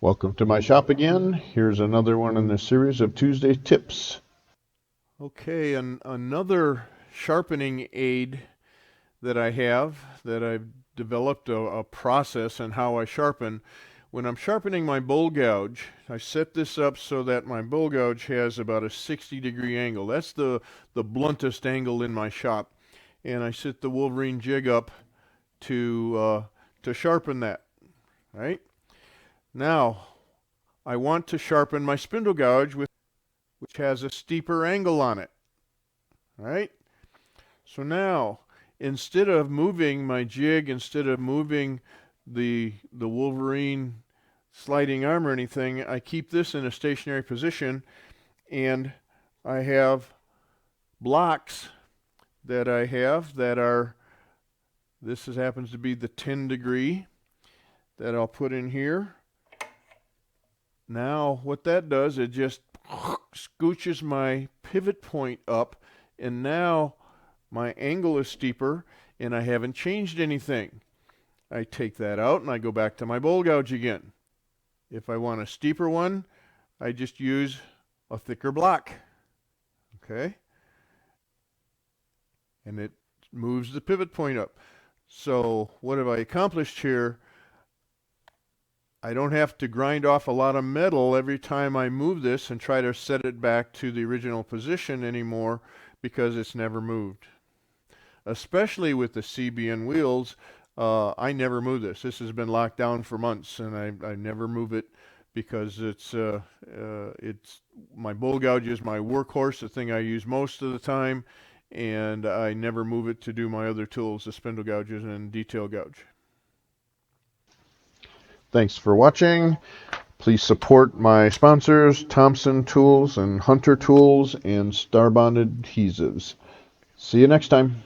Welcome to my shop again. Here's another one in the series of Tuesday tips. Okay, another sharpening aid that I have that I've developed a process on how I sharpen. When I'm sharpening my bowl gouge, I set this up so that my bowl gouge has about a 60-degree angle. That's the bluntest angle in my shop. And I set the Wolverine jig up to sharpen that, right? Now, I want to sharpen my spindle gouge which has a steeper angle on it, right? So now, instead of moving my jig, instead of moving the Wolverine sliding arm or anything, I keep this in a stationary position, and I have blocks that I have that are, happens to be the 10 degree that I'll put in here. Now what that does, it just scooches my pivot point up, and now my angle is steeper and I haven't changed anything. I take that out and I go back to my bowl gouge again. If I want a steeper one, I just use a thicker block. Okay? And it moves the pivot point up. So what have I accomplished here? I don't have to grind off a lot of metal every time I move this and try to set it back to the original position anymore, because it's never moved. Especially with the CBN wheels, I never move this. This has been locked down for months, and I never move it because it's my bowl gouge is my workhorse, the thing I use most of the time, and I never move it to do my other tools, the spindle gouges and detail gouge. Thanks for watching. Please support my sponsors, Thompson Tools and Hunter Tools and Star Bonded Adhesives. See you next time.